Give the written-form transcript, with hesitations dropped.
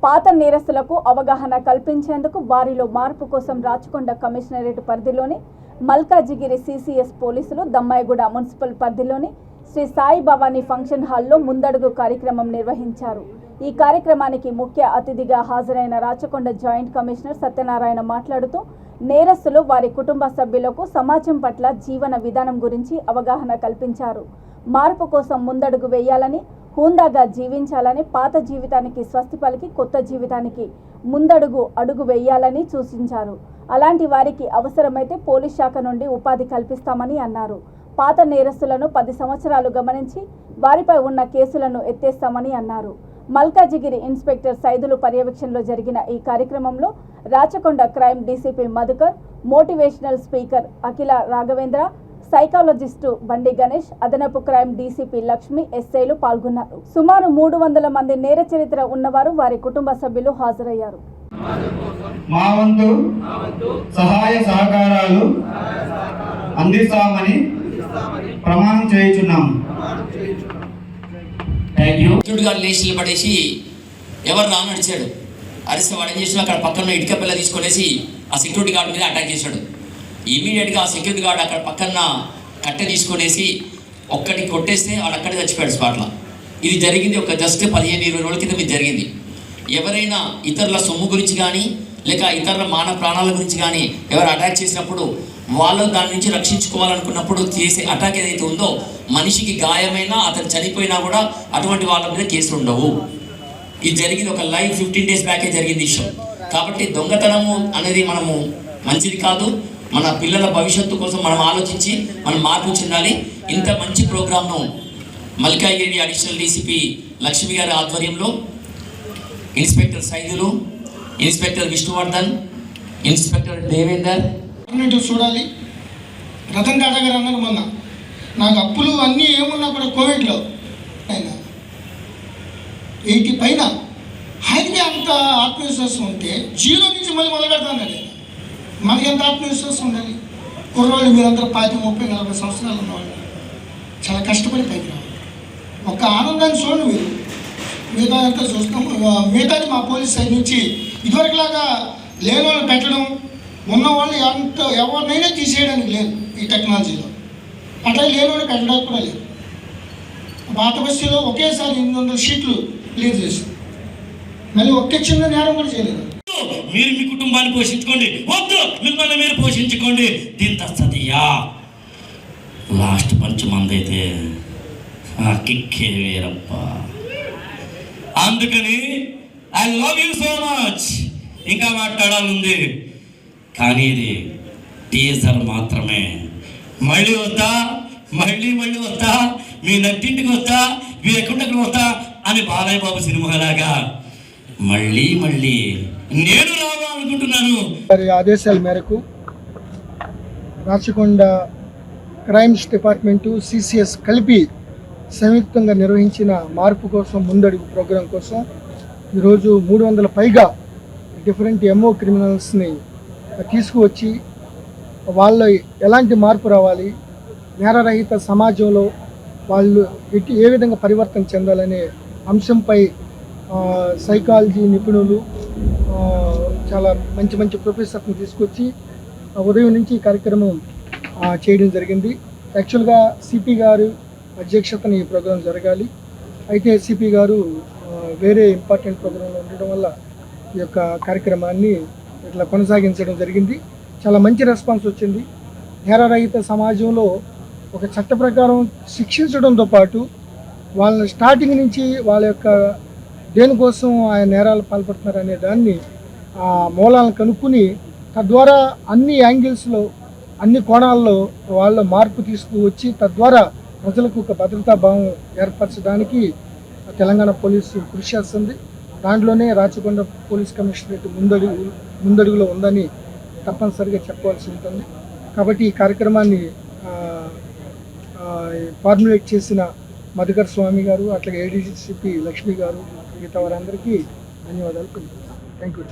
పాత నేరస్తులకు అవగాహన కల్పించేందుకు వారిలో మార్పు కోసం రాచకొండ కమిషనరేట్ పరిధిలోని మల్కాజిగిరి సిసిఎస్ పోలీసులు దమ్మాయిగూడ మున్సిపల్ పరిధిలోని శ్రీ సాయి భవానీ ఫంక్షన్ హాల్లో ముందడుగు కార్యక్రమం నిర్వహించారు. ఈ కార్యక్రమానికి ముఖ్య అతిథిగా హాజరైన రాచకొండ జాయింట్ కమిషనర్ సత్యనారాయణ మాట్లాడుతూ నేరస్తులు వారి కుటుంబ సభ్యులకు సమాజం పట్ల జీవన విధానం గురించి అవగాహన కల్పించారు. మార్పు కోసం ముందడుగు వేయాలని, హుందాగా జీవించాలని, పాత జీవితానికి స్వస్తి పలికి కొత్త జీవితానికి అడుగు వేయాలని సూచించారు. అలాంటి వారికి అవసరమైతే పోలీస్ శాఖ నుండి ఉపాధి కల్పిస్తామని అన్నారు. పాత నేరస్తులను 10 సంవత్సరాలు గమనించి వారిపై ఉన్న కేసులను ఎత్తేస్తామని అన్నారు. మల్కాజిగిరి ఇన్స్పెక్టర్ సైదులు పర్యవేక్షణలో జరిగిన ఈ కార్యక్రమంలో Rachakonda crime DCP Madhukar, motivational speaker Akhila Raghavendra, psychologist Bandi Ganesh, అదనపు క్రైమ్ డీసీపీ లక్ష్మి, ఎస్ఐలు పాల్గొన్నారు. సుమారు 300 మంది నేర చరిత్ర ఉన్నవారు, వారి కుటుంబ సభ్యులు హాజరయ్యారు. మా వంతు సహాయ సహకారాలు అందిస్తామని ప్రమాణం చేయుచున్నాము. లేచి పడేసి ఎవరు రా నడిచాడు. అరిస్తే వాడు ఏం చేసినా అక్కడ పక్కన ఇటుక పిల్ల తీసుకొనేసి ఆ సెక్యూరిటీ గార్డ్ మీద అటాక్ చేశాడు. ఇమీడియట్గా ఆ సెక్యూరిటీ గార్డ్ అక్కడ పక్కన కట్టె తీసుకొనేసి ఒక్కటి కొట్టేస్తే వాడు అక్కడే చచ్చిపోయాడు స్పాట్లో. ఇది జరిగింది ఒక జస్ట్ 15-20 రోజుల క్రితం ఇది జరిగింది. ఎవరైనా ఇతరుల సొమ్ము గురించి కానీ లేక ఇతరుల మానవ ప్రాణాల గురించి కానీ ఎవరు అటాక్ చేసినప్పుడు వాళ్ళు దాని నుంచి రక్షించుకోవాలనుకున్నప్పుడు చేసే అటాక్ ఏదైతే ఉందో మనిషికి గాయమైనా అతను చనిపోయినా కూడా అటువంటి వాళ్ళ మీద కేసులు ఉండవు. ఇది జరిగింది ఒక లైవ్ 15 days బ్యాకే జరిగింది విషయం. కాబట్టి దొంగతనము అనేది మనము మంచిది కాదు. మన పిల్లల భవిష్యత్తు కోసం మనం ఆలోచించి మనం మార్పు చెందాలి. ఇంత మంచి ప్రోగ్రామ్ను మల్కాజిగిరి అడిషనల్ డీసీపీ లక్ష్మి గారి ఆధ్వర్యంలో inspector Saidulu, inspector Vishnuvardhan, inspector Devender చూడాలి. రతన్ టాటా గారు అన్నారు మొన్న, నాకు అప్పులు అన్నీ ఏమున్నా కూడా కోవిడ్లో ఆయన 80 పైన ఆయనకి అంత ఆత్మవిశ్వాసం ఉంటే 0 నుంచి మళ్ళీ మొదలు పెడతాను. మనకి ఎంత ఆత్మవిశ్వాసం ఉండాలి? కుర్రోళ్ళు మీరందరూ 30-40 సంవత్సరాలు ఉన్నవాళ్ళు చాలా కష్టపడి పైకి రావాలి. ఒక ఆనందాన్ని చూడండి మీరు, మిగతా అంతా చూస్తాం. మిగతాది మా పోలీస్ సైడ్ నుంచి ఇదివరకులాగా లేని వాళ్ళు పెట్టడం, ఉన్నవాళ్ళు ఎవరినైనా తీసేయడానికి లేదు ఈ టెక్నాలజీలో. అట్లా లేని వాళ్ళు పెట్టడానికి కూడా లేదు. పాత బస్తీలో ఒకేసారి 800 షీట్లు క్లియర్ చేశారు. మళ్ళీ ఒకే చిన్న నేరం కూడా చేయలేదు. మీరు మీ కుటుంబాన్ని పోషించుకోండి, వద్దు మిమ్మల్ని మీరు పోషించుకోండి. దీంతో సదియా లాస్ట్ పంచమంది అయితే కిక్కే వేరప్ప. అందుకని I love you so much. ఇంకా మాట్లాడాలంది కానీ ఇది టీజర్ మాత్రమే. మళ్ళీ వస్తా, మళ్ళీ వస్తా, మీ నట్టింటికి వస్తా, మీ ఎక్కడికి వస్తా అని బాలయ్య బాబు సినిమాలాగా మళ్ళీ నేను రావాలనుకుంటున్నాను. వారి ఆదేశాల మేరకు రాచకొండ క్రైమ్స్ డిపార్ట్మెంటు సిసిఎస్ కలిపి సంయుక్తంగా నిర్వహించిన మార్పు కోసం ముందడుగు ప్రోగ్రాం కోసం ఈరోజు 300 పైగా డిఫరెంట్ ఎంఓ క్రిమినల్స్ని తీసుకువచ్చి వాళ్ళు ఎలాంటి మార్పు రావాలి, నేరరహిత సమాజంలో వాళ్ళు ఏ విధంగా పరివర్తన చెందాలనే అంశంపై సైకాలజీ నిపుణులు చాలా మంచి ప్రొఫెసర్ని తీసుకొచ్చి ఉదయం నుంచి ఈ కార్యక్రమం చేయడం జరిగింది. యాక్చువల్గా సిపి గారు అధ్యక్షతన ఈ ప్రోగ్రాం జరగాలి. అయితే సిపి గారు వేరే ఇంపార్టెంట్ ప్రోగ్రాంలో ఉండడం వల్ల ఈ యొక్క కార్యక్రమాన్ని ఇట్లా కొనసాగించడం జరిగింది. చాలా మంచి రెస్పాన్స్ వచ్చింది. నేరరహిత సమాజంలో ఒక చట్ట ప్రకారం శిక్షించడంతో పాటు వాళ్ళని స్టార్టింగ్ నుంచి వాళ్ళ యొక్క దేనికోసం ఆయన నేరాలు పాల్పడుతున్నారు అనే దాన్ని మూలాలను కనుక్కుని తద్వారా అన్ని యాంగిల్స్లో అన్ని కోణాల్లో వాళ్ళ మార్పు తీసుకువచ్చి తద్వారా ప్రజలకు ఒక భద్రతా భావం ఏర్పరచడానికి తెలంగాణ పోలీసు కృషి చేస్తుంది. దాంట్లోనే రాచకొండ పోలీస్ కమిషనరేట్ ముందడుగులో ఉందని తప్పనిసరిగా చెప్పవలసి ఉంటుంది. కాబట్టి ఈ కార్యక్రమాన్ని ఫార్ములేట్ చేసిన మధుకర్ స్వామి గారు, అట్లాగే ఏడీసీపీ లక్ష్మి గారు, మిగతా వారందరికీ ధన్యవాదాలు. Thank you.